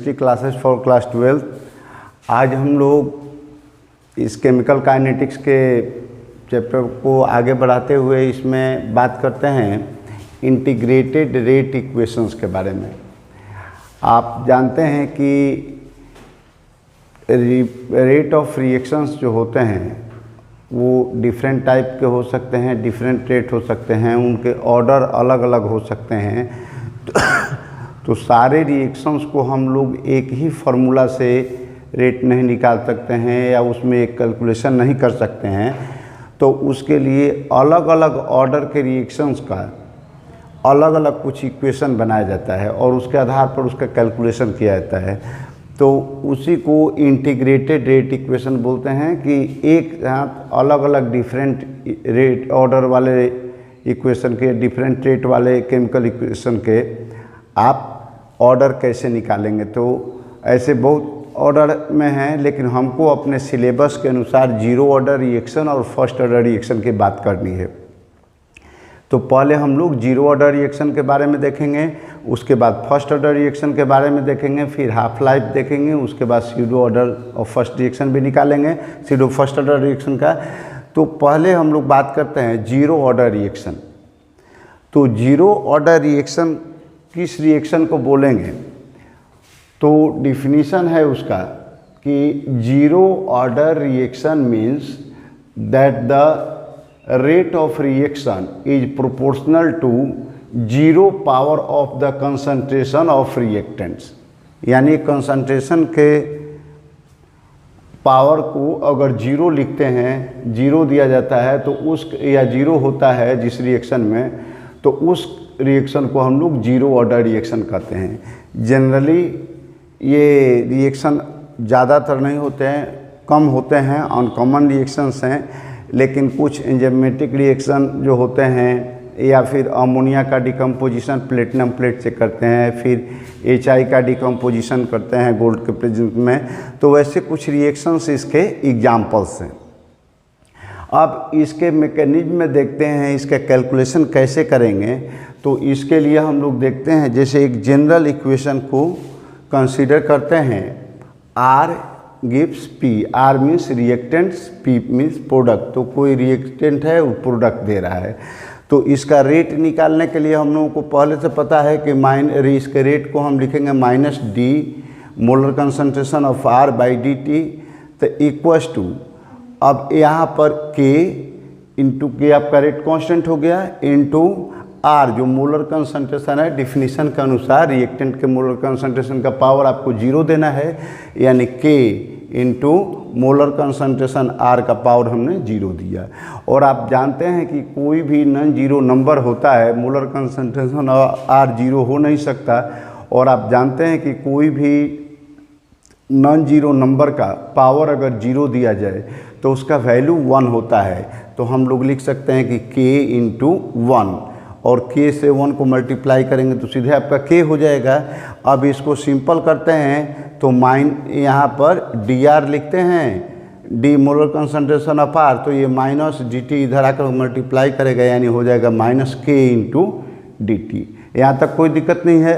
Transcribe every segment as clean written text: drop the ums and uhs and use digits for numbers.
Chemistry classes for class 12। आज हम लोग इस केमिकल काइनेटिक्स के चैप्टर को आगे बढ़ाते हुए इसमें बात करते हैं इंटीग्रेटेड रेट इक्वेशंस के बारे में। आप जानते हैं कि रेट ऑफ रिएक्शंस जो होते हैं वो डिफरेंट टाइप के हो सकते हैं, डिफरेंट रेट हो सकते हैं, उनके ऑर्डर अलग अलग हो सकते हैं। तो सारे रिएक्शंस को हम लोग एक ही फार्मूला से रेट नहीं निकाल सकते हैं या उसमें एक कैलकुलेशन नहीं कर सकते हैं। तो उसके लिए अलग अलग ऑर्डर के रिएक्शंस का अलग अलग कुछ इक्वेशन बनाया जाता है और उसके आधार पर उसका कैलकुलेशन किया जाता है। तो उसी को इंटीग्रेटेड रेट इक्वेशन बोलते हैं कि एक साथ अलग अलग डिफरेंट रेट ऑर्डर वाले इक्वेशन के, डिफरेंट रेट वाले केमिकल इक्वेशन के आप ऑर्डर कैसे निकालेंगे। तो ऐसे बहुत ऑर्डर में हैं, लेकिन हमको अपने सिलेबस के अनुसार जीरो ऑर्डर रिएक्शन और फर्स्ट ऑर्डर रिएक्शन की बात करनी है। तो पहले हम लोग जीरो ऑर्डर रिएक्शन के बारे में देखेंगे, उसके बाद फर्स्ट ऑर्डर रिएक्शन के बारे में देखेंगे, फिर हाफ लाइफ देखेंगे, उसके बाद सीडो ऑर्डर और फर्स्ट रिएक्शन भी निकालेंगे, सीडो फर्स्ट ऑर्डर रिएक्शन का। तो पहले हम लोग बात करते हैं जीरो ऑर्डर रिएक्शन। तो जीरो ऑर्डर रिएक्शन किस रिएक्शन को बोलेंगे, तो डिफिनीशन है उसका कि zero order reaction means that the rate of reaction is proportional to zero power of the concentration of reactants। यानी कंसंट्रेशन के पावर को अगर जीरो लिखते हैं, जीरो दिया जाता है तो उस या जीरो होता है जिस रिएक्शन में, तो उस रिएक्शन को हम लोग जीरो ऑर्डर रिएक्शन कहते हैं। जनरली ये रिएक्शन ज़्यादातर नहीं होते हैं, कम होते हैं, अनकॉमन रिएक्शंस हैं। लेकिन कुछ एंजाइमेटिक रिएक्शन जो होते हैं या फिर अमोनिया का डिकम्पोजिशन प्लेटिनम प्लेट से करते हैं, फिर HI का डिकम्पोजिशन करते हैं गोल्ड के प्रेजेंस में, तो वैसे कुछ रिएक्शंस इसके एग्जाम्पल्स हैं। अब इसके मैकेनिज्म में देखते हैं, इसका कैलकुलेशन कैसे करेंगे। तो इसके लिए हम लोग देखते हैं, जैसे एक जनरल इक्वेशन को कंसीडर करते हैं, R gives P। R means reactants, P means product. तो कोई रिएक्टेंट है वो प्रोडक्ट दे रहा है। तो इसका रेट निकालने के लिए हम लोगों को पहले से पता है कि इसके रेट को हम लिखेंगे minus D molar concentration of R by dt। तो इक्वस टू, अब यहाँ पर K इंटू के आपका रेट कांस्टेंट हो गया, इंटू R जो मोलर कंसंट्रेशन है, डिफिनीशन के अनुसार रिएक्टेंट के मोलर कंसंट्रेशन का पावर आपको जीरो देना है, यानी K into molar concentration R का पावर हमने जीरो दिया। और आप जानते हैं कि कोई भी नॉन जीरो नंबर होता है, मोलर कंसंट्रेशन R जीरो हो नहीं सकता। और आप जानते हैं कि कोई भी नॉन जीरो नंबर का पावर अगर जीरो दिया जाए तो उसका वैल्यू 1 होता है। तो हम लोग लिख सकते हैं कि K इंटू 1, और K से 1 को मल्टीप्लाई करेंगे तो सीधे आपका K हो जाएगा। अब इसको सिंपल करते हैं तो यहाँ पर dr लिखते हैं, D molar concentration of R, तो ये माइनस dt इधर आकर मल्टीप्लाई करेगा, यानी हो जाएगा माइनस K इंटू dt। यहाँ तक कोई दिक्कत नहीं है।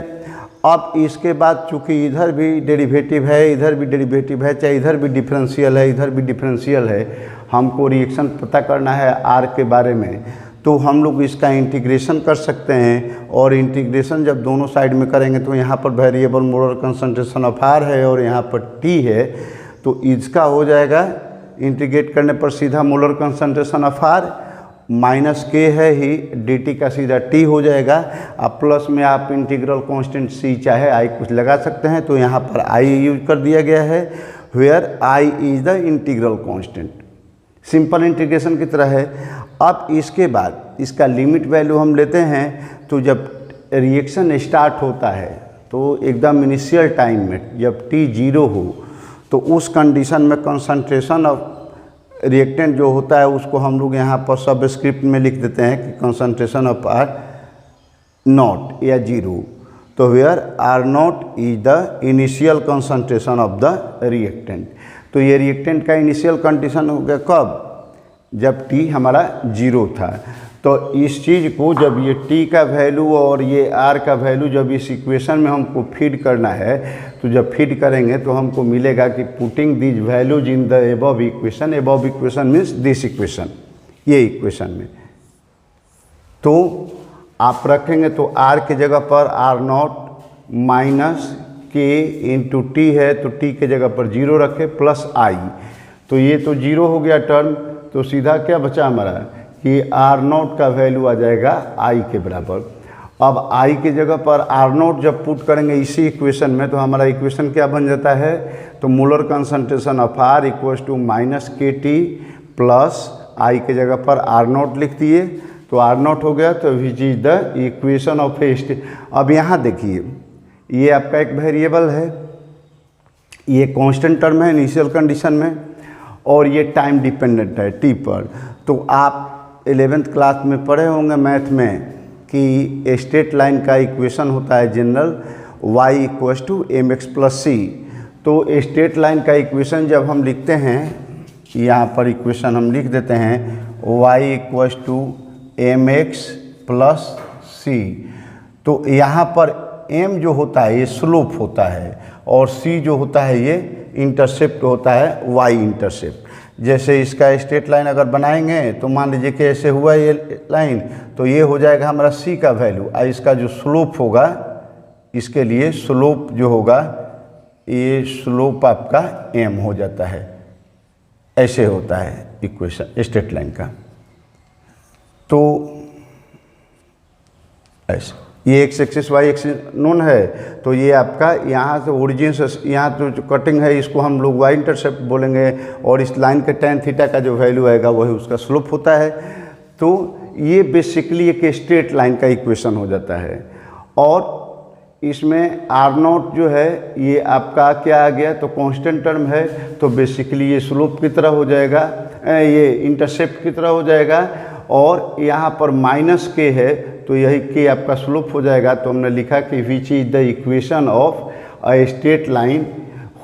अब इसके बाद चूँकि इधर भी डेरिवेटिव है, इधर भी डेरिवेटिव है, चाहे इधर भी डिफरेंशियल है, इधर भी डिफरेंशियल है, हमको रिएक्शन पता करना है R के बारे में, तो हम लोग इसका इंटीग्रेशन कर सकते हैं। और इंटीग्रेशन जब दोनों साइड में करेंगे तो यहाँ पर variable molar concentration of R है और यहाँ पर T है, तो इसका हो जाएगा इंटीग्रेट करने पर सीधा molar concentration of R minus K है ही, dt का सीधा T हो जाएगा। अब प्लस में आप इंटीग्रल कांस्टेंट C चाहे I कुछ लगा सकते हैं, तो यहाँ पर I यूज कर दिया गया है, where I is the integral constant. Simple integration की तरह है। अब इसके बाद इसका लिमिट वैल्यू हम लेते हैं, तो जब रिएक्शन स्टार्ट होता है तो एकदम इनिशियल टाइम में जब T जीरो हो, तो उस कंडीशन में कंसंट्रेशन ऑफ रिएक्टेंट जो होता है उसको हम लोग यहाँ पर सबस्क्रिप्ट में लिख देते हैं कि कंसंट्रेशन ऑफ R नॉट या जीरो। तो where R nought is the initial concentration of the reactant. तो ये रिएक्टेंट का इनिशियल कंडीशन हो गया कब, जब T हमारा जीरो था। तो इस चीज़ को जब ये t का वैल्यू और ये r का वैल्यू जब इस इक्वेशन में हमको फीड करना है, तो जब फीड करेंगे तो हमको मिलेगा कि putting this values in the above equation means this equation, ये इक्वेशन में तो आप रखेंगे तो r की जगह पर r0 minus k into T है, तो t के जगह पर 0 रखे प्लस i, तो ये तो 0 हो गया टर्म, तो सीधा क्या बचा हमारा कि r0 का वैल्यू आ जाएगा i के बराबर। अब i की जगह पर r0 जब पुट करेंगे इसी इक्वेशन में, तो हमारा इक्वेशन क्या बन जाता है, तो molar concentration of r equals to minus के टी प्लस i के जगह पर r0 लिख दिए, तो r0 हो गया, तो विच is the equation of A state. अब यहाँ देखिए ये आपका एक वेरिएबल है, ये कांस्टेंट टर्म है इनिशियल कंडीशन में, और ये टाइम डिपेंडेंट है t पर। तो आप 11th क्लास में पढ़े होंगे मैथ में कि स्ट्रेट लाइन का इक्वेशन होता है general y equals to m x plus c. तो स्ट्रेट लाइन का इक्वेशन जब हम लिखते हैं, यहाँ पर इक्वेशन हम लिख देते हैं y equals to m x plus c. तो यहाँ पर m जो होता है ये स्लोप होता है, और c जो होता है ये इंटरसेप्ट होता है, y इंटरसेप्ट। जैसे इसका स्ट्रेट लाइन अगर बनाएंगे तो मान लीजिए कि ऐसे हुआ ये लाइन, तो ये हो जाएगा हमारा c का वैल्यू, और इसका जो स्लोप होगा, इसके लिए स्लोप जो होगा ये स्लोप आपका m हो जाता है। ऐसे होता है इक्वेशन स्ट्रेट लाइन का। तो ऐसे ये X axis Y axis known है, तो ये आपका यहाँ से ओरिजिन से यहाँ तो जो कटिंग है इसको हम लोग वाई इंटरसेप्ट बोलेंगे, और इस लाइन के tan थीटा का जो वैल्यू आएगा वही उसका स्लोप होता है। तो ये बेसिकली एक स्ट्रेट लाइन का इक्वेशन हो जाता है। और इसमें r0 जो है ये आपका क्या आ गया, तो कांस्टेंट टर्म है, तो बेसिकली ये स्लोप की तरह हो जाएगा, ये इंटरसेप्ट की तरह हो जाएगा, और यहाँ पर माइनस के है, तो यही के आपका स्लोप हो जाएगा। तो हमने लिखा कि which is the equation of a straight line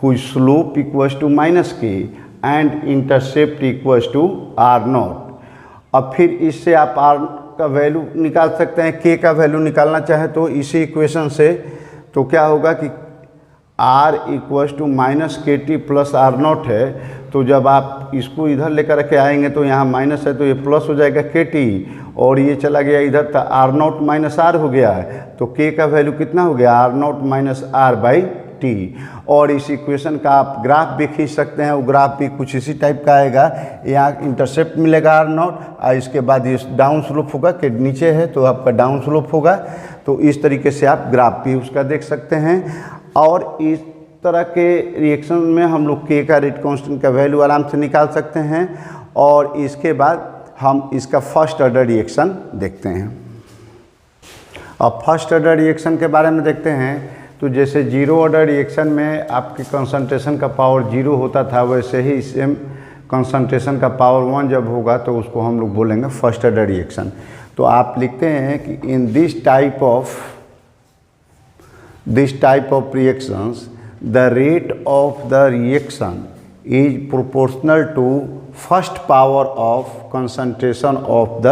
whose slope equals to minus k and intercept equals to r0। अब फिर इससे आप r का वैल्यू निकाल सकते हैं, k का वैल्यू निकालना चाहे तो इसी इक्वेशन से, तो क्या होगा कि r इक्वल्स टू माइनस के टी प्लस r0 है। तो जब आप इसको इधर लेकर के आएंगे तो यहाँ माइनस है, तो ये प्लस हो जाएगा के टी, और ये चला गया इधर, तो r0 माइनस r हो गया है, तो k का वैल्यू कितना हो गया, r0 minus r by T. और इस इक्वेशन का आप ग्राफ भी खींच सकते हैं, वो ग्राफ भी कुछ इसी टाइप का आएगा। यहाँ इंटरसेप्ट मिलेगा r0, और इसके बाद ये डाउन स्लोप होगा, कि नीचे है तो आपका डाउन स्लोप होगा। तो इस तरीके से आप ग्राफ भी उसका देख सकते हैं। और इस तरह के रिएक्शन में हम लोग k का रेट कांस्टेंट का वैल्यू आराम से निकाल सकते हैं। और इसके बाद हम इसका फर्स्ट ऑर्डर रिएक्शन देखते हैं। अब फर्स्ट ऑर्डर रिएक्शन के बारे में देखते हैं, तो जैसे जीरो ऑर्डर रिएक्शन में आपकी कंसंट्रेशन का पावर 0 होता था, वैसे ही सेम कंसंट्रेशन का पावर 1 जब होगा तो उसको हम लोग बोलेंगे फर्स्ट ऑर्डर रिएक्शन। तो आप लिखते हैं कि in this type of reactions the rate of the reaction is proportional to first power of concentration of the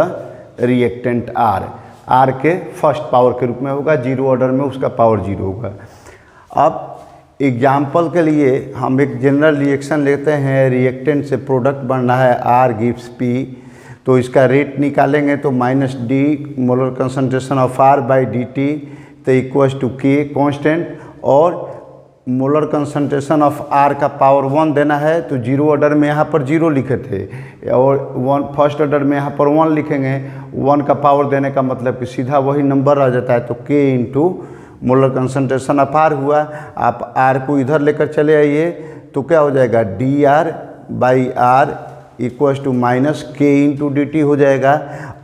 reactant R के फर्स्ट पावर के रूप में होगा, जीरो ऑर्डर में उसका पावर 0 होगा। अब एग्जाम्पल के लिए हम एक जनरल रिएक्शन लेते हैं, रिएक्टेंट से प्रोडक्ट बनना है R गिव्स P, तो इसका रेट निकालेंगे तो minus D molar concentration of R by D T तो इक्वल्स टू K कांस्टेंट, और मोलर कंसंट्रेशन ऑफ R का पावर 1 देना है, तो जीरो ऑर्डर में यहाँ पर 0 लिखे थे, और फर्स्ट ऑर्डर में यहाँ पर 1 लिखेंगे। 1 का पावर देने का मतलब कि सीधा वही नंबर आ जाता है, तो K into molar concentration of R हुआ। आप R को इधर लेकर चले आइए तो क्या हो जाएगा, dr by R equals to minus K into D T हो जाएगा।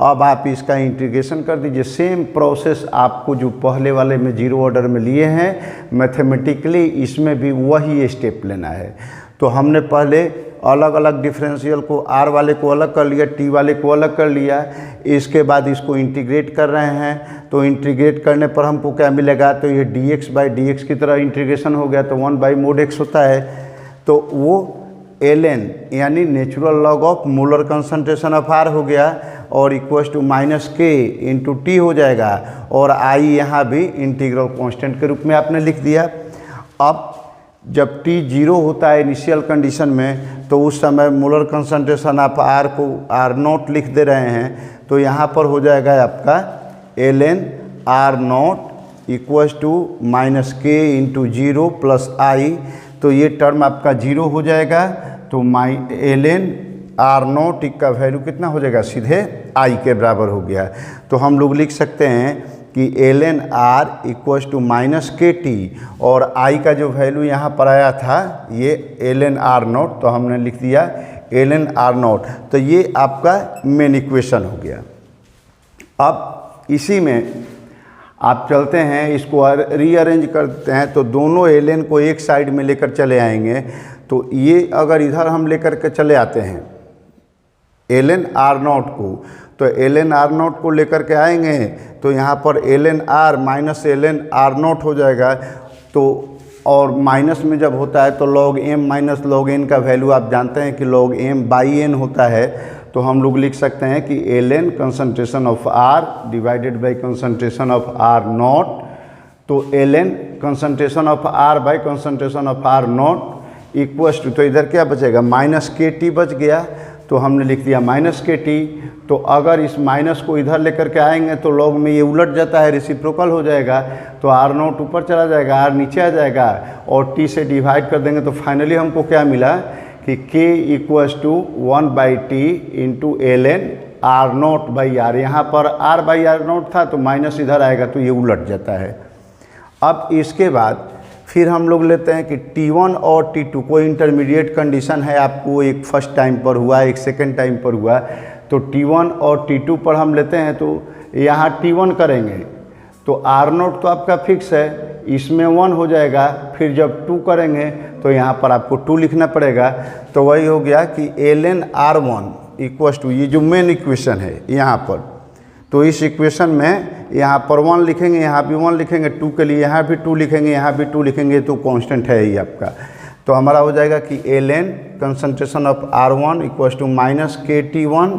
अब आप इसका इंटीग्रेशन कर दीजिए, सेम प्रोसेस आपको जो पहले वाले में जीरो ऑर्डर में लिए हैं मैथमेटिकली, इसमें भी वही स्टेप लेना है। तो हमने पहले अलग अलग डिफरेंशियल को R वाले को अलग कर लिया, T वाले को अलग कर लिया, इसके बाद इसको इंटीग्रेट कर रहे हैं। तो इंटीग्रेट करने पर हमको क्या मिलेगा, तो ये dx बाई डी एक्स की तरह इंटीग्रेशन हो गया, तो 1 बाई मोड x होता है। तो वो एल एन यानी natural log of molar concentration of R हो गया और equals to minus K into T हो जाएगा और आई यहाँ भी इंटीग्रल कांस्टेंट के रूप में आपने लिख दिया। अब जब टी जीरो होता है इनिशियल कंडीशन में तो उस समय मोलर कंसंट्रेशन आप आर को आर नॉट लिख दे रहे हैं, तो यहाँ पर हो जाएगा आपका L N R not equals to minus K into zero plus I, तो ये टर्म आपका जीरो हो जाएगा। तो एल एन आर नॉट का वैल्यू कितना हो जाएगा, सीधे आई के बराबर हो गया। तो हम लोग लिख सकते हैं कि L N R equals to minus के टी और आई का जो वैल्यू यहाँ पर आया था ये एल एन आर नॉट, तो हमने लिख दिया एल एन आर नॉट। तो ये आपका मेन इक्वेशन हो गया। अब इसी में आप चलते हैं, इसको रीअरेंज करते हैं, तो दोनों एल एन को एक साइड में लेकर चले आएंगे। तो ये अगर इधर हम लेकर के चले आते हैं एल एन आर नॉट को, तो एल एन आर नॉट को लेकर के आएंगे तो यहाँ पर L N R minus L N R naught हो जाएगा। तो और माइनस में जब होता है तो log M minus log N का वैल्यू आप जानते हैं कि लॉग एम बाई एन होता है। तो हम लोग लिख सकते हैं कि L N concentration of R divided by concentration of R naught. तो L N concentration of R by concentration of R not equals to, तो इधर क्या बचेगा, माइनस के टी बच गया, तो हमने लिख दिया माइनस के टी। तो अगर इस माइनस को इधर लेकर के आएंगे तो लॉग में ये उलट जाता है, रेसिप्रोकल हो जाएगा, तो आर नॉट ऊपर चला जाएगा, आर नीचे आ जाएगा और टी से डिवाइड कर देंगे। तो फाइनली हमको क्या मिला कि k equals to 1/t into L N R naught by R. यहाँ पर r बाई आर नॉट था तो माइनस इधर आएगा तो ये उलट जाता है। अब इसके बाद फिर हम लोग लेते हैं कि T1 और T2 कोई इंटरमीडिएट कंडीशन है, आपको एक फर्स्ट टाइम पर हुआ, एक सेकेंड टाइम पर हुआ, तो T1 और T2 पर हम लेते हैं। तो यहाँ T1 करेंगे तो R नॉट तो आपका फिक्स है, इसमें 1 हो जाएगा, फिर जब 2 करेंगे तो यहाँ पर आपको 2 लिखना पड़ेगा। तो वही हो गया कि L N R one equals to, ये जो मेन इक्वेशन है यहाँ पर, तो इस इक्वेशन में यहाँ पर 1 लिखेंगे, यहाँ भी 1 लिखेंगे, 2 के लिए यहाँ भी 2 लिखेंगे, यहाँ भी 2 लिखेंगे, तो कांस्टेंट है ही आपका। तो हमारा हो जाएगा कि L N concentration of R one equals to minus के t one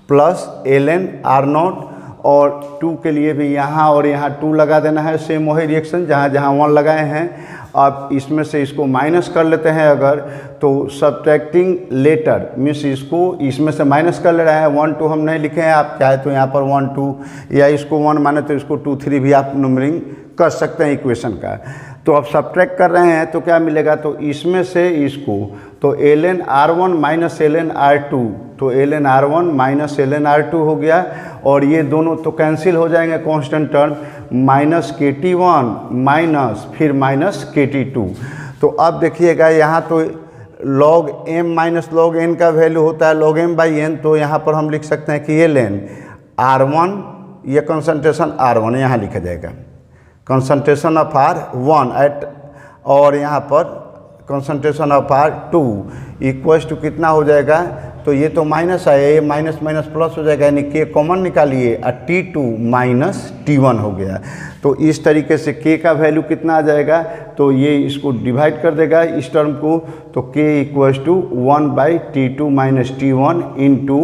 plus L N R naught, और 2 के लिए भी यहाँ और यहाँ 2 लगा देना है, सेम वही रिएक्शन जहाँ जहाँ 1 लगाए हैं। अब इसमें से इसको माइनस कर लेते हैं अगर, तो सब्ट्रैक्टिंग लेटर मीन्स इसको इसमें से माइनस कर ले रहे हैं, 1 2 हम नहीं लिखे हैं, आप चाहे तो यहाँ पर 1 2 या इसको 1 माने तो इसको 2 3 भी आप नंबरिंग कर सकते हैं इक्वेशन का। तो अब सब्ट्रैक्ट कर रहे हैं तो क्या मिलेगा, तो इसमें से इसको, तो L N R one minus L N R two, तो L N R one minus L N R two हो गया और ये दोनों तो कैंसिल हो जाएंगे कांस्टेंट टर्म, माइनस के टी वन माइनस फिर माइनस के टी टू। तो अब देखिएगा यहाँ तो log M minus log N का वैल्यू होता है लॉग एम बाई एन, तो यहाँ पर हम लिख सकते हैं कि एल एन आर वन, ये कंसनट्रेशन आर वन यहाँ लिखा जाएगा, concentration of R one at, और यहाँ पर concentration of R two equals to कितना हो जाएगा, तो ये तो माइनस है, ये माइनस माइनस प्लस हो जाएगा, यानी के कॉमन निकालिए, T2 माइनस T1 हो गया। तो इस तरीके से k का वैल्यू कितना आ जाएगा, तो ये इसको डिवाइड कर देगा इस टर्म को, तो k equals to 1/T2 minus T1 into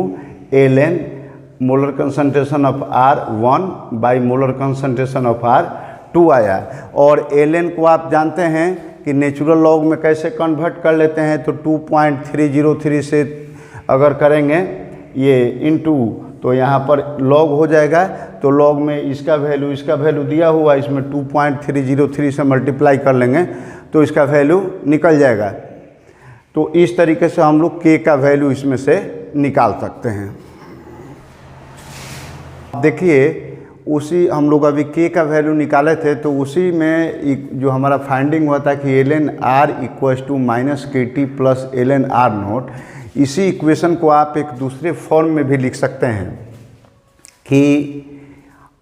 L N molar concentration of R one by molar concentration of R two आया। और एल एन को आप जानते हैं कि नेचुरल लॉग में कैसे कन्वर्ट कर लेते हैं, तो 2.303 से अगर करेंगे ये इनटू, तो यहाँ पर लॉग हो जाएगा, तो लॉग में इसका वैल्यू दिया हुआ, इसमें 2.303 से मल्टीप्लाई कर लेंगे तो इसका वैल्यू निकल जाएगा। तो इस तरीके से हम लोग के का वैल्यू इसमें से निकाल सकते हैं। देखिए उसी हम लोग अभी के का वैल्यू निकाले थे, तो उसी में जो हमारा फाइंडिंग हुआ था कि L N R equals to minus के T plus L N R naught, इसी इक्वेशन को आप एक दूसरे फॉर्म में भी लिख सकते हैं कि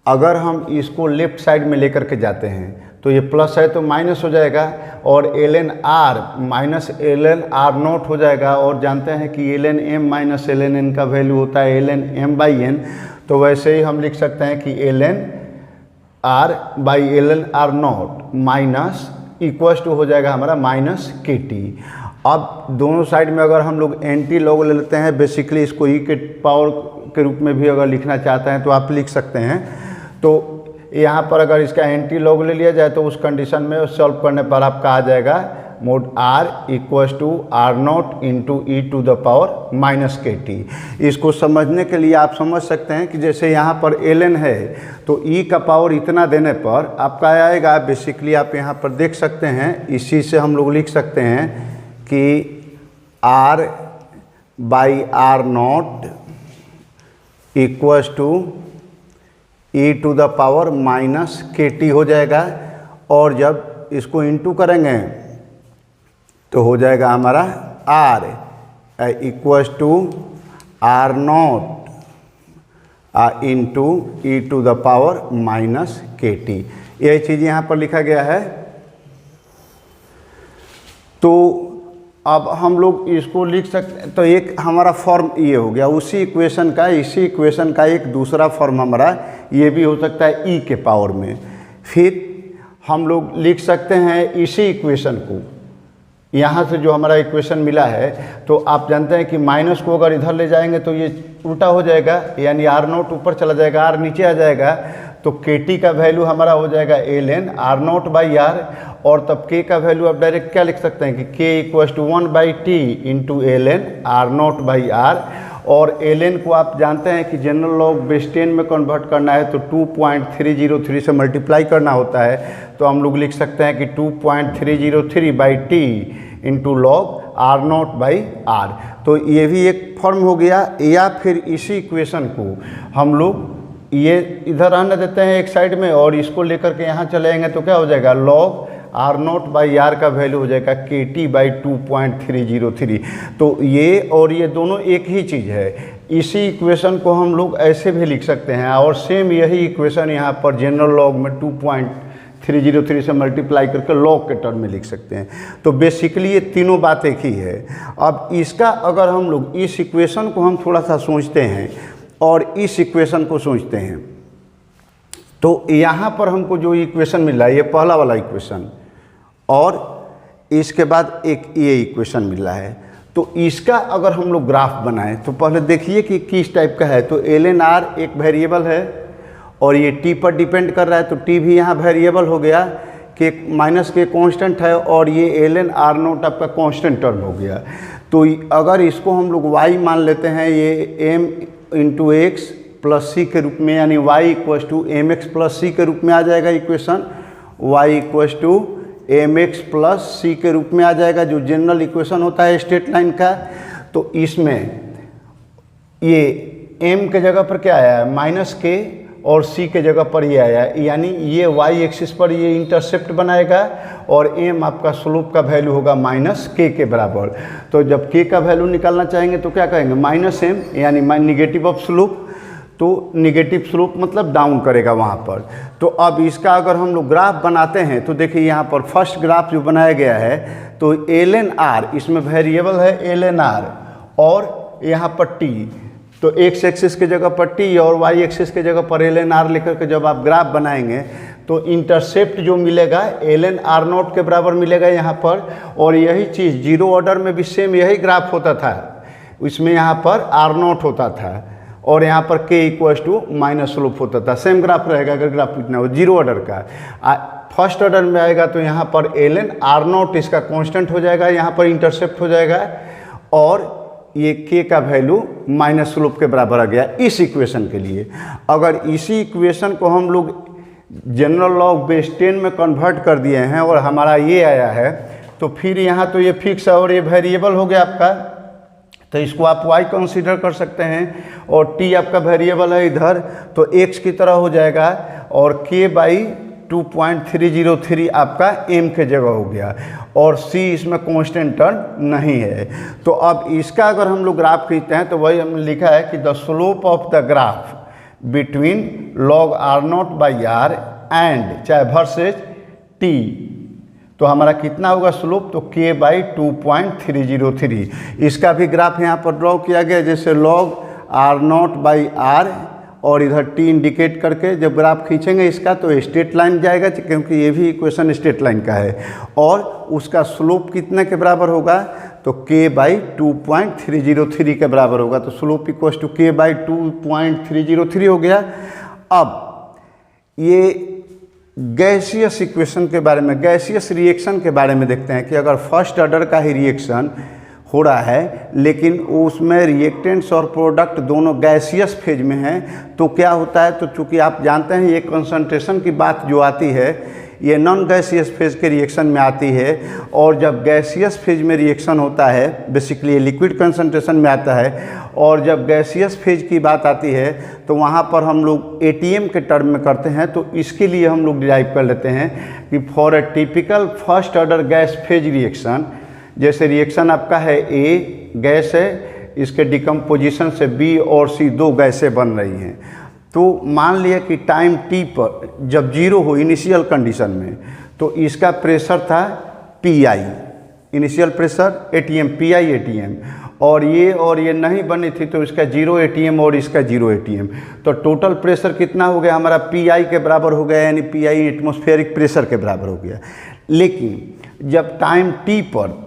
अगर हम इसको लेफ्ट साइड में लेकर के जाते हैं तो ये प्लस है तो माइनस हो जाएगा, और L N R minus L N R naught हो जाएगा, और जानते हैं कि L N M minus L N N का वैल्यू होता है L N M by N. तो वैसे ही हम लिख सकते हैं कि L N R by L N R naught minus equals to हो जाएगा हमारा माइनस के टी। अब दोनों साइड में अगर हम लोग एंटी लॉग ले लेते हैं, बेसिकली इसको ई के पावर के रूप में भी अगर लिखना चाहते हैं तो आप लिख सकते हैं। तो यहाँ पर अगर इसका एंटी लॉग ले लिया जाए तो उस कंडीशन में सॉल्व करने पर आपका आ जाएगा मोड R equals to R naught into E to the power minus के टी। इसको समझने के लिए आप समझ सकते हैं कि जैसे यहाँ पर एल है तो ई का पावर इतना देने पर आपका आएगा, बेसिकली आप यहाँ पर देख सकते हैं, इसी से हम लोग लिख सकते हैं कि R by R not equals to E to the power minus के टी हो जाएगा। और जब इसको इंटू करेंगे तो हो जाएगा हमारा R equals to R naught into E to the power minus के टी। यही चीज़ यहाँ पर लिखा गया है। तो अब हम लोग इसको लिख सकते हैं, तो एक हमारा फॉर्म ये हो गया उसी इक्वेशन का, इसी इक्वेशन का एक दूसरा फॉर्म हमारा ये भी हो सकता है ई के पावर में। फिर हम लोग लिख सकते हैं इसी इक्वेशन को, यहाँ से जो हमारा इक्वेशन मिला है, तो आप जानते हैं कि माइनस को अगर इधर ले जाएंगे तो ये उल्टा हो जाएगा, यानी आर नॉट ऊपर चला जाएगा, आर नीचे आ जाएगा, तो के टी का वैल्यू हमारा हो जाएगा L N R naught by R. और तब के का वैल्यू आप डायरेक्ट क्या लिख सकते हैं कि K equals to 1/t into L N R naught by R. और एल एन को आप जानते हैं कि जनरल लॉग बेस 10 में कन्वर्ट करना है तो 2.303 से मल्टीप्लाई करना होता है, तो हम लोग लिख सकते हैं कि 2.303/t into log R naught by R. तो ये भी एक फॉर्म हो गया। या फिर इसी इक्वेशन को हम लोग ये इधर आने देते हैं एक साइड में और इसको लेकर के यहाँ चले जाएंगे तो क्या हो जाएगा, log R naught by R का वैल्यू हो जाएगा के टी बाई 2.303। तो ये और ये दोनों एक ही चीज़ है। इसी इक्वेशन को हम लोग ऐसे भी लिख सकते हैं और सेम यही इक्वेशन यहाँ पर जनरल लॉग में 2.303 से मल्टीप्लाई करके लॉग के टर्म में लिख सकते हैं। तो बेसिकली ये तीनों बात एक ही है। अब इसका अगर हम लोग इस इक्वेशन को हम थोड़ा सा सोचते हैं और इस इक्वेशन को सोचते हैं, तो यहाँ पर हमको जो इक्वेशन मिल रहा है ये पहला वाला इक्वेशन, और इसके बाद एक ये इक्वेशन मिल रहा है, तो इसका अगर हम लोग ग्राफ बनाएं तो पहले देखिए कि किस टाइप का है। तो एल एन आर एक वेरिएबल है और ये टी पर डिपेंड कर रहा है, तो टी भी यहाँ वेरिएबल हो गया, के माइनस के कांस्टेंट है, और ये एल एन आर नोट आपका कांस्टेंट टर्म हो गया। तो अगर इसको हम लोग वाई मान लेते हैं, ये m into x plus c के रूप में, यानी y equals to m x plus c के रूप में आ जाएगा equation, y equals to m x plus c के रूप में आ जाएगा, जो जनरल इक्वेशन होता है स्ट्रेट लाइन का। तो इसमें ये एम के जगह पर क्या आया है, माइनस के, और सी के जगह पर ये आया है, यानी ये वाई एक्सिस पर ये इंटरसेप्ट बनाएगा और एम आपका स्लोप का वैल्यू होगा माइनस के बराबर। तो जब के का वैल्यू निकालना चाहेंगे तो क्या कहेंगे, माइनस एम, यानी निगेटिव ऑफ स्लोप। तो निगेटिव स्लोप मतलब डाउन करेगा वहाँ पर। तो अब इसका अगर हम लोग ग्राफ बनाते हैं तो देखिए यहाँ पर फर्स्ट ग्राफ जो बनाया गया है, तो एल एन आर, इसमें वेरिएबल है एल एन आर, और यहाँ पर टी, तो एक्स एक्सिस के जगह पर टी और वाई एक्सिस के जगह पर एल एन आर लेकर के जब आप ग्राफ बनाएंगे तो इंटरसेप्ट जो मिलेगा एल एन आर नॉट के बराबर मिलेगा यहाँ पर। और यही चीज़ जीरो ऑर्डर में भी सेम यही ग्राफ होता था, इसमें यहाँ पर आर नॉट होता था और यहाँ पर के इक्वल्स टू माइनस स्लोप होता था। सेम ग्राफ रहेगा अगर ग्राफ इतना हो जीरो ऑर्डर का। फर्स्ट ऑर्डर में आएगा तो यहाँ पर एल एन आर नॉट इसका कांस्टेंट हो जाएगा, यहाँ पर इंटरसेप्ट हो जाएगा, और ये के का वैल्यू माइनस स्लोप के बराबर आ गया इस इक्वेशन के लिए। अगर इसी इक्वेशन को हम लोग जनरल लॉग बेस 10 में कन्वर्ट कर दिए हैं और हमारा ये आया है, तो फिर यहाँ तो ये फिक्स है और ये वेरिएबल हो गया आपका, तो इसको आप y कंसीडर कर सकते हैं, और t आपका वेरिएबल है इधर, तो x की तरह हो जाएगा, और k बाई 2.303 आपका m के जगह हो गया, और c इसमें कांस्टेंट टर्म नहीं है। तो अब इसका अगर हम लोग ग्राफ खींचते हैं तो वही हमने लिखा है कि the slope of the graph between log R naught by R and चाहे वर्सेज t, तो हमारा कितना होगा स्लोप, तो k बाई 2.303। इसका भी ग्राफ यहाँ पर ड्रॉ किया गया, जैसे log R naught by R और इधर t इंडिकेट करके जब ग्राफ खींचेंगे इसका तो स्ट्रेट लाइन जाएगा, क्योंकि ये भी इक्वेशन स्ट्रेट लाइन का है, और उसका स्लोप कितने के बराबर होगा, तो K/2.303 के बराबर होगा। तो स्लोप इक्वल्स टू K/2.303 हो गया। अब ये गैसियस इक्वेशन के बारे में, गैसियस रिएक्शन के बारे में देखते हैं कि अगर फर्स्ट ऑर्डर का ही रिएक्शन हो रहा है लेकिन उसमें रिएक्टेंट्स और प्रोडक्ट दोनों गैसियस फेज में हैं तो क्या होता है। तो चूँकि आप जानते हैं ये कंसंट्रेशन की बात जो आती है ये नॉन गैसियस फेज के रिएक्शन में आती है, और जब गैसियस फेज में रिएक्शन होता है बेसिकली ये लिक्विड कंसंट्रेशन में आता है, और जब गैसियस फेज की बात आती है तो वहाँ पर हम लोग ATM के टर्म में करते हैं। तो इसके लिए हम लोग डिराइव कर लेते हैं कि for a typical first order gas phase reaction, जैसे रिएक्शन आपका है A गैस है, इसके डिकम्पोजिशन से B और C दो गैसें बन रही हैं। तो मान लिया कि टाइम t पर जब 0 हो इनिशियल कंडीशन में तो इसका प्रेशर था PI, initial pressure ATM PI ATM, और ये नहीं बनी थी तो इसका 0 ATM और इसका 0 ATM। तो टोटल प्रेशर कितना हो गया हमारा PI के बराबर हो गया, यानी PI एटमॉस्फेरिक प्रेशर के बराबर हो गया। लेकिन जब टाइम t पर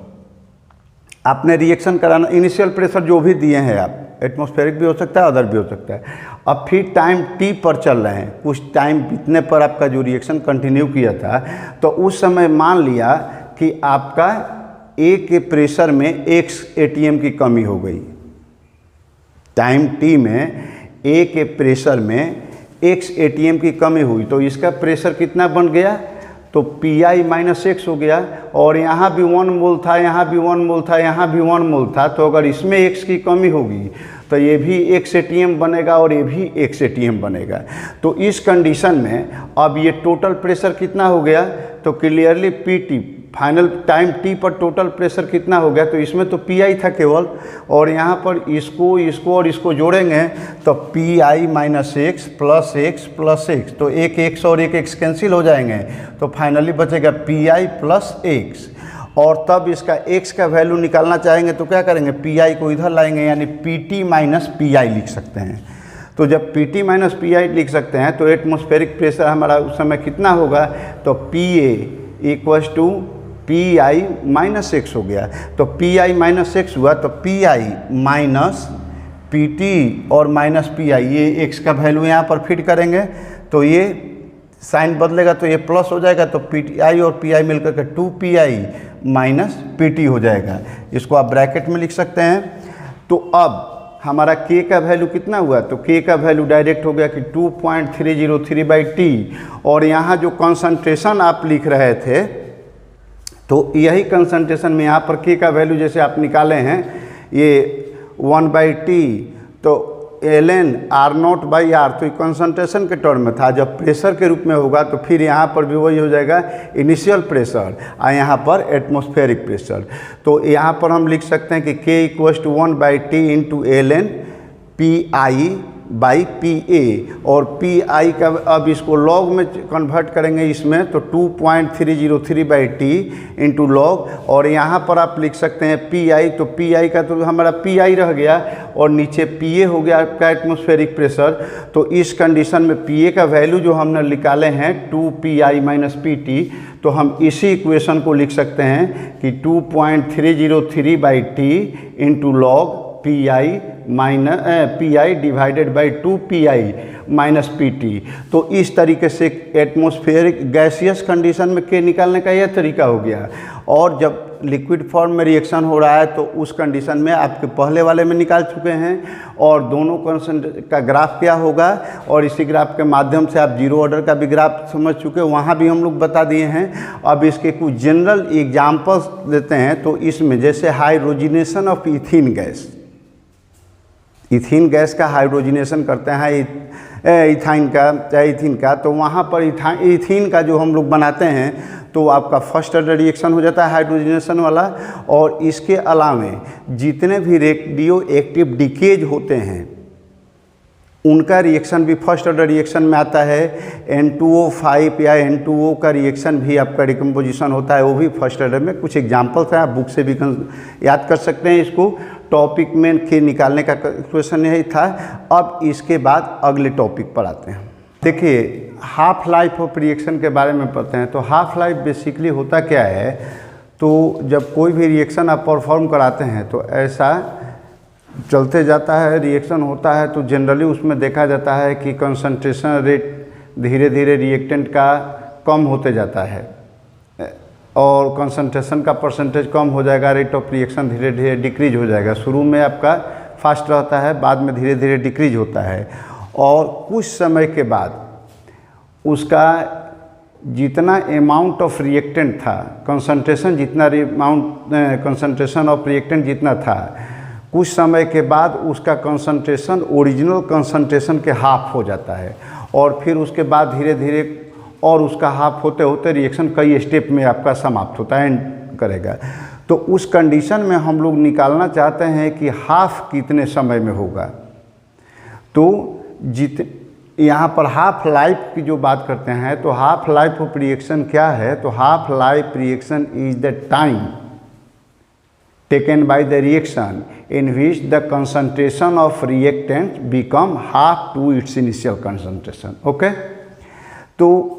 आपने रिएक्शन कराना, इनिशियल प्रेशर जो भी दिए हैं आप, एटमॉस्फेरिक भी हो सकता है अदर भी हो सकता है, अब फिर टाइम t पर चल रहे हैं, कुछ टाइम बीतने पर आपका जो रिएक्शन कंटिन्यू किया था तो उस समय मान लिया कि आपका A के प्रेशर में x ATM की कमी हो गई। टाइम t में A के प्रेशर में x ATM की कमी हुई तो इसका प्रेशर कितना बन गया, तो PI-x हो गया। और यहाँ भी 1 मोल था, यहाँ भी 1 मोल था, यहाँ भी 1 मोल था, तो अगर इसमें x की कमी होगी तो ये भी x ATM बनेगा और ये भी x ATM बनेगा। तो इस कंडीशन में अब ये टोटल प्रेशर कितना हो गया, तो clearly PT final time t पर टोटल प्रेशर कितना हो गया, तो इसमें तो PI था केवल, और यहाँ पर इसको और इसको जोड़ेंगे तो PI-x प्लस x, तो एक x और एक x कैंसिल हो जाएंगे, तो फाइनली बचेगा PI प्लस x। और तब इसका x का वैल्यू निकालना चाहेंगे तो क्या करेंगे, PI को इधर लाएंगे, यानी PT माइनस PI लिख सकते हैं। तो जब PT माइनस PI लिख सकते हैं तो एटमॉस्फेरिक प्रेशर हमारा उस समय कितना होगा, तो PA इक्वल्स टू PI-x हो गया। तो PI-x हुआ तो PI माइनस PT और माइनस PI, ये x का वैल्यू यहाँ पर फिट करेंगे तो ये साइन बदलेगा तो ये प्लस हो जाएगा, तो PI और PI मिलकर के 2PI माइनस PT हो जाएगा। इसको आप ब्रैकेट में लिख सकते हैं। तो अब हमारा K का वैल्यू कितना हुआ, तो K का वैल्यू डायरेक्ट हो गया कि 2.303/T, और यहाँ जो कंसंट्रेशन आप लिख रहे थे तो यही कंसंट्रेशन में यहाँ पर K का वैल्यू जैसे आप निकाले हैं ये 1/T, तो ln R0/R, तो कंसंट्रेशन के टर्म में था। जब प्रेशर के रूप में होगा तो फिर यहाँ पर भी वही हो जाएगा इनिशियल प्रेशर और यहाँ पर एटमॉस्फेरिक प्रेशर। तो यहाँ पर हम लिख सकते हैं कि K equals to 1/T into ln PI/PA, और PI का अब इसको लॉग में कन्वर्ट करेंगे इसमें, तो 2.303/T इंटू लॉग, और यहाँ पर आप लिख सकते हैं PI, तो PI का तो हमारा PI रह गया और नीचे PA हो गया आपका एटमॉस्फेरिक प्रेशर। तो इस कंडीशन में PA का वैल्यू जो हमने निकाले हैं 2PI माइनस PT, तो हम इसी इक्वेशन को लिख सकते हैं कि 2.303/T into log PI divided by 2PI minus PT। तो इस तरीके से एटमॉस्फेरिक गैसियस कंडीशन में K निकालने का यह तरीका हो गया। और जब लिक्विड फॉर्म में रिएक्शन हो रहा है तो उस कंडीशन में आपके पहले वाले में निकाल चुके हैं, और दोनों कंसंट्रेशन का ग्राफ क्या होगा, और इसी ग्राफ के माध्यम से आप जीरो ऑर्डर का भी ग्राफ समझ चुके हैं, वहाँ भी हम लोग बता दिए हैं। अब इसके कुछ जनरल एग्जाम्पल्स देते हैं। तो इसमें जैसे hydrogenation of ethene gas, ethene gas का हाइड्रोजिनेशन करते हैं इथाइन का चाहे इथीन का, तो वहाँ पर इथीन का जो हम लोग बनाते हैं तो आपका फर्स्ट ऑर्डर रिएक्शन हो जाता है हाइड्रोजिनेशन वाला। और इसके अलावे जितने भी रेडियो एक्टिव डिकेज होते हैं उनका रिएक्शन भी फर्स्ट ऑर्डर रिएक्शन में आता है। N2O5 या N2O का रिएक्शन भी आपका डिकम्पोजिशन होता है, वो भी फर्स्ट ऑर्डर में। कुछ एग्जांपल्स हैं, आप बुक से भी याद कर सकते हैं इसको। टॉपिक में के निकालने का क्वेश्चन यही था। अब इसके बाद अगले टॉपिक पर आते हैं। देखिए हाफ लाइफ ऑफ रिएक्शन के बारे में पढ़ते हैं। तो हाफ लाइफ बेसिकली होता क्या है, तो जब कोई भी रिएक्शन आप परफॉर्म कराते हैं तो ऐसा चलते जाता है, रिएक्शन होता है, तो जनरली उसमें देखा जाता है कि कंसंट्रेशन रेट धीरे धीरे रिएक्टेंट का कम होते जाता है और कंसंट्रेशन का परसेंटेज कम हो जाएगा, रेट ऑफ रिएक्शन धीरे धीरे डिक्रीज हो जाएगा। शुरू में आपका फास्ट रहता है, बाद में धीरे धीरे डिक्रीज होता है और कुछ समय के बाद उसका जितना अमाउंट ऑफ रिएक्टेंट था, कंसंट्रेशन जितना कंसंट्रेशन ऑफ रिएक्टेंट जितना था, कुछ समय के बाद उसका कंसंट्रेशन ओरिजिनल कंसंट्रेशन के हाफ हो जाता है और फिर उसके बाद धीरे धीरे और उसका हाफ होते होते रिएक्शन कई स्टेप में आपका समाप्त होता है, एंड करेगा। तो उस कंडीशन में हम लोग निकालना चाहते हैं कि हाफ कितने समय में होगा। तो यहाँ पर हाफ लाइफ की जो बात करते हैं तो हाफ लाइफ ऑफ रिएक्शन क्या है, तो half life reaction is the time taken by the reaction in which the concentration of reactant become half to its initial concentration। Okay, तो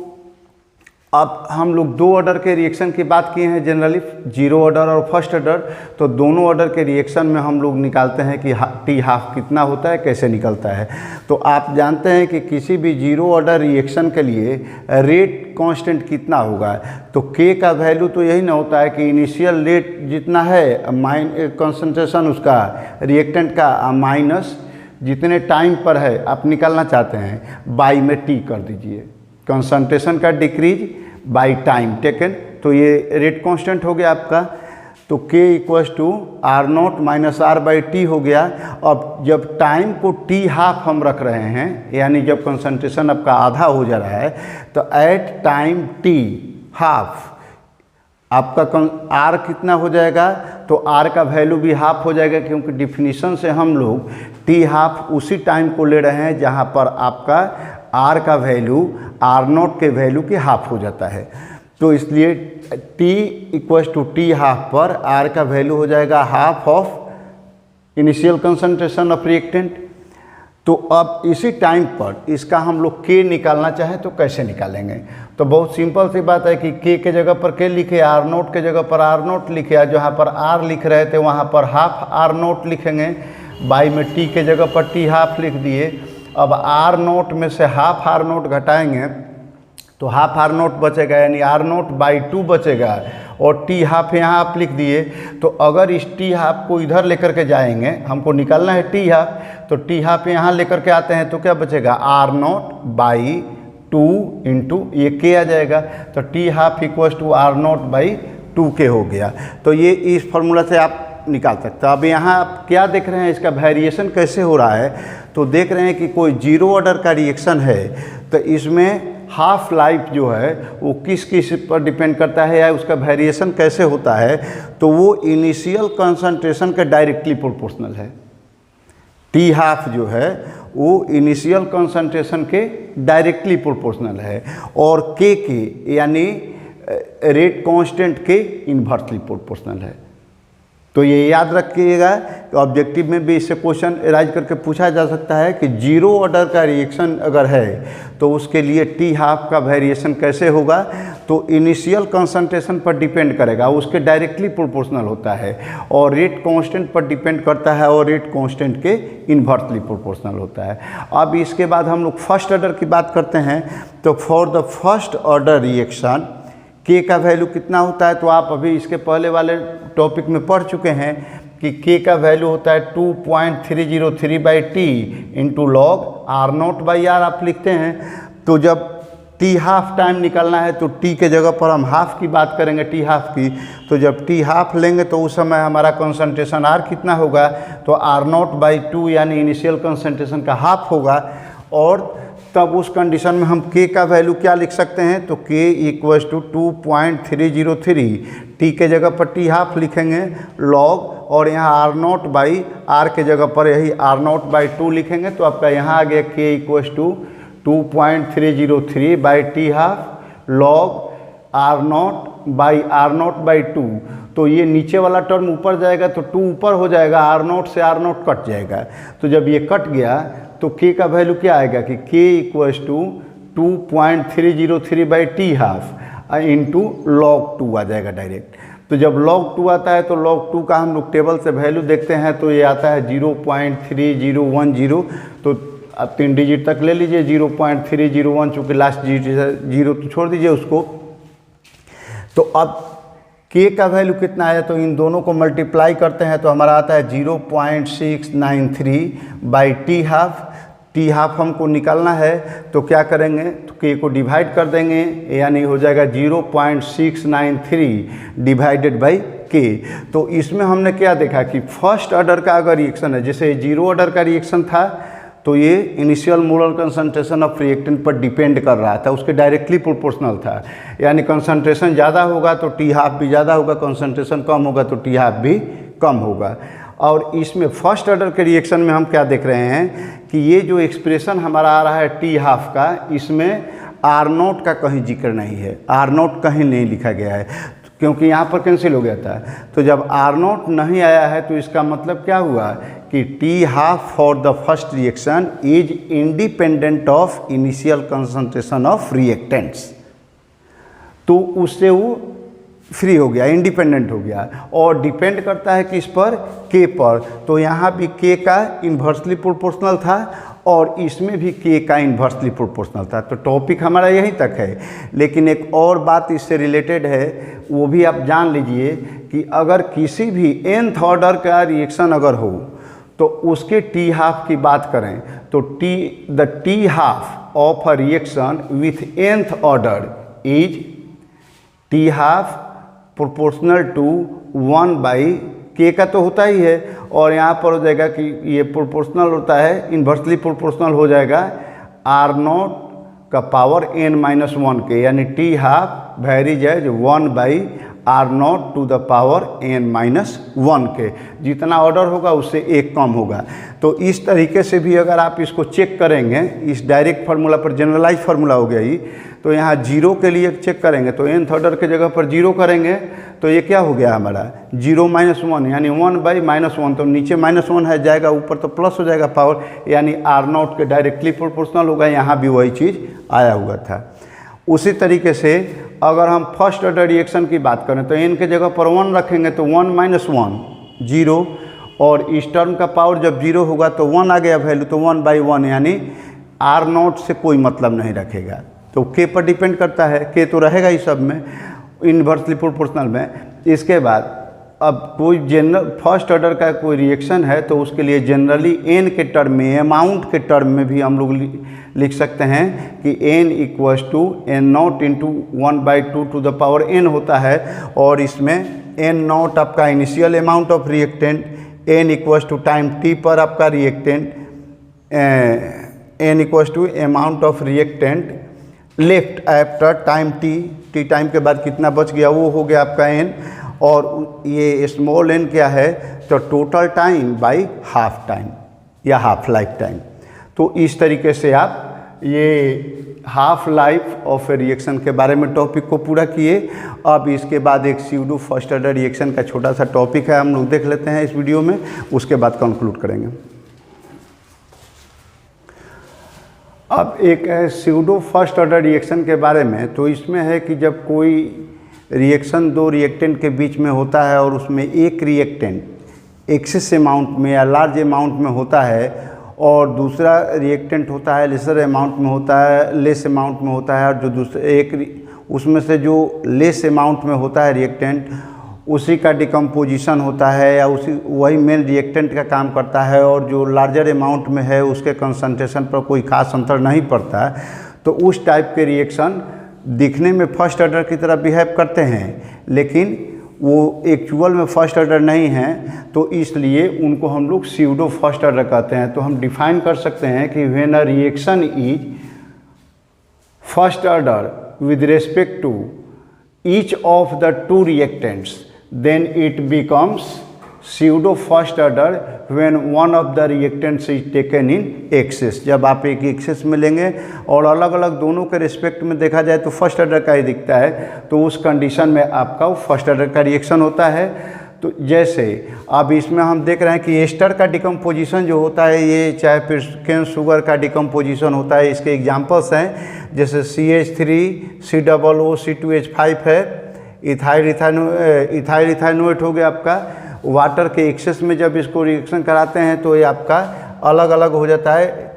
अब हम लोग दो ऑर्डर के रिएक्शन की बात किए हैं जनरली, जीरो ऑर्डर और फर्स्ट ऑर्डर। तो दोनों ऑर्डर के रिएक्शन में हम लोग निकालते हैं कि टी हाफ कितना होता है, कैसे निकलता है। तो आप जानते हैं कि किसी भी जीरो ऑर्डर रिएक्शन के लिए रेट कांस्टेंट कितना होगा, तो के का वैल्यू तो यही ना होता है कि इनिशियल रेट जितना है कंसंट्रेशन उसका रिएक्टेंट का माइनस जितने टाइम पर है आप निकालना चाहते हैं, बाई में टी कर दीजिए, कंसंट्रेशन का डिक्रीज बाई टाइम टेकन, तो ये रेट कांस्टेंट हो गया आपका। तो K equals to R0 minus R by T हो गया। अब जब टाइम को टी हाफ हम रख रहे हैं, यानी जब कंसंट्रेशन आपका आधा हो जा रहा है, तो एट टाइम टी हाफ आपका R कितना हो जाएगा, तो R का वैल्यू भी हाफ हो जाएगा, क्योंकि डिफिनीशन से हम लोग टी हाफ उसी टाइम को ले रहे हैं जहाँ पर आपका R का वैल्यू R0 के वैल्यू के हाफ हो जाता है। तो इसलिए T equals to T half पर R का वैल्यू हो जाएगा half of initial concentration of reactant. तो अब इसी टाइम पर इसका हम लोग K निकालना चाहें तो कैसे निकालेंगे, तो बहुत सिंपल सी बात है कि K के जगह पर K लिखे, R0 के जगह पर R0 लिखे, जहाँ पर R लिख रहे थे वहाँ पर हाफ R0 लिखेंगे, बाई में T के जगह पर टी हाफ लिख दिए। अब R0 में से हाफ R0 घटाएंगे तो हाफ R0 बचेगा, यानी R0 बाई 2 बचेगा, और टी हाफ यहाँ आप लिख दिए। तो अगर इस टी हाफ को इधर लेकर के जाएंगे, हमको निकालना है टी हाफ, तो टी हाफ यहाँ लेकर के आते हैं तो क्या बचेगा, R0 बाई 2 इंटू ये K आ जाएगा। तो T half equals to R0 by 2K हो गया। तो ये इस फार्मूला से आप निकाल सकते हैं। अब यहाँ आप क्या देख रहे हैं, इसका वेरिएशन कैसे हो रहा है, तो देख रहे हैं कि कोई जीरो ऑर्डर का रिएक्शन है तो इसमें हाफ लाइफ जो है वो किस किस पर डिपेंड करता है या उसका वेरिएशन कैसे होता है, तो वो इनिशियल कंसंट्रेशन के डायरेक्टली प्रोपोर्शनल है। टी हाफ जो है वो इनिशियल कंसंट्रेशन के डायरेक्टली प्रोपोर्शनल है और के यानी रेट कांस्टेंट के इन्वर्सली प्रोपोर्शनल है। तो ये याद रखिएगा कि ऑब्जेक्टिव में भी इससे क्वेश्चन राइज करके पूछा जा सकता है कि जीरो ऑर्डर का रिएक्शन अगर है तो उसके लिए टी हाफ का वेरिएशन कैसे होगा, तो इनिशियल कंसंट्रेशन पर डिपेंड करेगा, उसके डायरेक्टली प्रोपोर्शनल होता है, और रेट कांस्टेंट पर डिपेंड करता है और रेट कांस्टेंट के इन्वर्सली प्रोपोर्शनल होता है। अब इसके बाद हम लोग फर्स्ट ऑर्डर की बात करते हैं। तो for the first order reaction K का वैल्यू कितना होता है, तो आप अभी इसके पहले वाले टॉपिक में पढ़ चुके हैं कि K का वैल्यू होता है 2.303 by T into log R0 by R आप लिखते हैं। तो जब टी हाफ टाइम निकलना है तो टी के जगह पर हम हाफ की बात करेंगे, टी हाफ की। तो जब टी हाफ लेंगे तो उस समय हमारा कंसंट्रेशन R कितना होगा, तो R0 बाई 2 यानी इनिशियल कंसंट्रेशन का हाफ होगा। और तब उस कंडीशन में हम K का वैल्यू क्या लिख सकते हैं, तो K इक्वल्स टू 2.303, टी के जगह पर टी हाफ लिखेंगे लॉग, और यहाँ R0 बाई R के जगह पर यही R0 बाई 2 लिखेंगे। तो आपका यहाँ आ गया K equals to 2.303 by T half log R0 by 2। तो ये नीचे वाला टर्म ऊपर जाएगा तो 2 ऊपर हो जाएगा, R0 से R0 कट जाएगा। तो जब ये कट गया तो K का वैल्यू क्या आएगा कि K equals to 2.303 by T half into log 2 आ जाएगा डायरेक्ट। तो जब log 2 आता है तो log 2 का हम लोग टेबल से वैल्यू देखते हैं तो ये आता है 0.3010। तो आप 3 डिजिट तक ले लीजिए, 0.301 चूँकि लास्ट डिजिट जीरो तो छोड़ दीजिए उसको। तो अब k का वैल्यू कितना है, तो इन दोनों को मल्टीप्लाई करते हैं तो हमारा आता है 0.693 by T half. T half हमको निकालना है तो क्या करेंगे, तो k को डिवाइड कर देंगे, यानी हो जाएगा 0.693 डिवाइडेड बाई k। तो इसमें हमने क्या देखा कि फर्स्ट ऑर्डर का अगर रिएक्शन है, जैसे जीरो ऑर्डर का रिएक्शन था तो ये initial molar concentration of reactant पर डिपेंड कर रहा था, उसके डायरेक्टली प्रोपोर्शनल था। यानी कंसंट्रेशन ज़्यादा होगा तो टी हाफ भी ज़्यादा होगा, कंसंट्रेशन कम होगा तो टी हाफ भी कम होगा। और इसमें फर्स्ट ऑर्डर के रिएक्शन में हम क्या देख रहे हैं कि ये जो एक्सप्रेशन हमारा आ रहा है टी हाफ का, इसमें आर नोट का कहीं जिक्र नहीं है, आर नोट कहीं नहीं लिखा गया है क्योंकि यहाँ पर कैंसिल हो गया था। तो जब आर नोट नहीं आया है तो इसका मतलब क्या हुआ कि T half for the first reaction is independent of initial concentration of reactants. तो उससे वो फ्री हो गया, इंडिपेंडेंट हो गया, और डिपेंड करता है किस पर, के पर। तो यहाँ भी के का इन्वर्सली प्रोपोर्शनल था और इसमें भी के का इन्वर्सली प्रोपोर्शनल था। तो टॉपिक हमारा यहीं तक है, लेकिन एक और बात इससे रिलेटेड है, वो भी आप जान लीजिए कि अगर किसी भी nth ऑर्डर का रिएक्शन अगर हो तो उसके टी हाफ की बात करें तो the T half of a reaction with nth order is T half proportional to 1 by K का तो होता ही है, और यहाँ पर हो जाएगा कि ये प्रोपोर्शनल होता है, इन्वर्सली प्रोपोर्शनल हो जाएगा आर नॉट का पावर n-1 के, यानी T half varies as 1 by R naught to the power n-1 के। जितना ऑर्डर होगा उससे एक कम होगा। तो इस तरीके से भी अगर आप इसको चेक करेंगे, इस डायरेक्ट फार्मूला पर जनरलाइज फार्मूला हो गया ये, तो यहाँ जीरो के लिए चेक करेंगे तो nth ऑर्डर के जगह पर जीरो करेंगे तो ये क्या हो गया हमारा 0-1 यानी 1 बाई -1। तो नीचे -1 है जाएगा, ऊपर तो प्लस हो जाएगा पावर, यानी आर नॉट के डायरेक्टली प्रोपोर्शनल होगा। यहाँ भी वही चीज़ आया हुआ था। उसी तरीके से अगर हम फर्स्ट ऑर्डर रिएक्शन की बात करें तो n के जगह पर 1 रखेंगे तो 1 - 1 0, और इस टर्म का पावर जब 0 होगा तो 1 आ गया वैल्यू, तो 1 बाई 1 यानी आर नॉट से कोई मतलब नहीं रखेगा। तो के पर डिपेंड करता है, के तो रहेगा ही सब में इन्वर्सली प्रोपोर्शनल में। इसके बाद अब कोई जनरल फर्स्ट ऑर्डर का कोई रिएक्शन है तो उसके लिए जनरली n के टर्म में, अमाउंट के टर्म में भी हम लोग लिख सकते हैं कि n equals to n0 into 1/2 to the power n होता है, और इसमें n0 आपका initial amount of reactant, n equals to time t पर आपका reactant, n equals to amount of reactant left after time t time के बाद कितना बच गया वो हो गया आपका n, और ये स्मॉल n क्या है तो total time by half time या हाफ लाइफ टाइम। तो इस तरीके से आप ये half life of A reaction के बारे में टॉपिक को पूरा किए। अब इसके बाद एक स्यूडो फर्स्ट ऑर्डर रिएक्शन का छोटा सा टॉपिक है, हम लोग देख लेते हैं इस वीडियो में, उसके बाद कंक्लूड करेंगे। अब एक है स्यूडो फर्स्ट ऑर्डर रिएक्शन के बारे में। तो इसमें है कि जब कोई रिएक्शन दो रिएक्टेंट के बीच में होता है और उसमें एक रिएक्टेंट एक्सेस अमाउंट में या लार्ज अमाउंट में होता है और दूसरा रिएक्टेंट होता है लेसर अमाउंट में होता है, लेस अमाउंट में होता है, और जो दूसरे एक उसमें से जो लेस अमाउंट में होता है रिएक्टेंट उसी का डिकम्पोजिशन होता है या उसी वही मेन रिएक्टेंट का काम करता है, और जो लार्जर अमाउंट में है उसके कंसंट्रेशन पर कोई खास अंतर नहीं पड़ता, तो उस टाइप के रिएक्शन दिखने में फर्स्ट ऑर्डर की तरह बिहेव करते हैं लेकिन वो एक्चुअल में फर्स्ट ऑर्डर नहीं है, तो इसलिए उनको हम लोग स्यूडो फर्स्ट ऑर्डर कहते हैं। तो हम डिफाइन कर सकते हैं कि when a reaction is first order with respect to each of the two reactants then it becomes pseudo first order when one of the reactants is taken in excess। जब आप एक एक्सेस में लेंगे और अलग अलग दोनों के रिस्पेक्ट में देखा जाए तो फर्स्ट ऑर्डर का ही दिखता है, तो उस कंडीशन में आपका वो फर्स्ट ऑर्डर का रिएक्शन होता है। तो जैसे अब इसमें हम देख रहे हैं कि एस्टर का डिकम्पोजिशन जो होता है, ये चाहे फिर केन शुगर का डिकम्पोजिशन होता है, इसके एग्जांपल्स हैं जैसे CH3 COO C2H5 है, इथाइल इथाइनोएट हो गया आपका। वाटर के एक्सेस में जब इसको रिएक्शन कराते हैं तो ये आपका अलग अलग हो जाता है,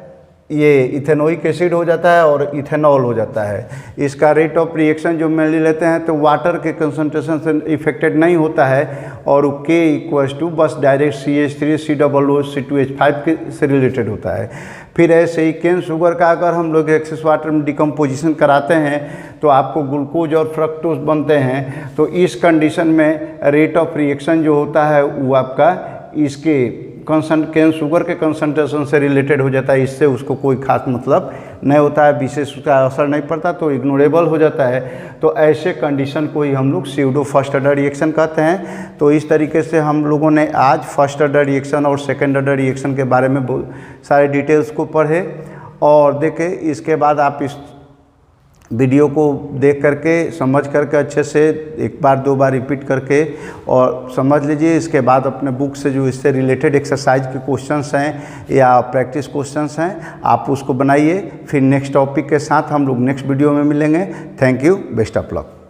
ये इथेनोइक एसिड हो जाता है और इथेनॉल हो जाता है। इसका रेट ऑफ रिएक्शन जो मान लेते हैं तो वाटर के कंसंट्रेशन से इफेक्टेड नहीं होता है और K इक्वल्स टू बस डायरेक्ट CH3COOC2H5 के से रिलेटेड होता है। फिर ऐसे ही केन शुगर का अगर हम लोग एक्सेस वाटर में डिकम्पोजिशन कराते हैं तो आपको ग्लूकोज और फ्रक्टोज बनते हैं। तो इस कंडीशन में रेट ऑफ रिएक्शन जो होता है वो आपका इसके केन शुगर के कंसंट्रेशन से रिलेटेड हो जाता है। इससे उसको कोई खास मतलब नहीं होता है, विशेष उसका असर नहीं पड़ता, तो इग्नोरेबल हो जाता है। तो ऐसे कंडीशन को ही हम लोग स्यूडो फर्स्ट ऑर्डर रिएक्शन कहते हैं। तो इस तरीके से हम लोगों ने आज फर्स्ट ऑर्डर रिएक्शन और सेकेंड ऑर्डर रिएक्शन के बारे में बहुत सारे डिटेल्स को पढ़े और देखे। इसके बाद आप इस वीडियो को देख करके समझ करके अच्छे से एक बार दो बार रिपीट करके और समझ लीजिए। इसके बाद अपने बुक से जो इससे रिलेटेड एक्सरसाइज के क्वेश्चंस हैं या प्रैक्टिस क्वेश्चंस हैं आप उसको बनाइए। फिर नेक्स्ट टॉपिक के साथ हम लोग नेक्स्ट वीडियो में मिलेंगे। Thank you, best of luck.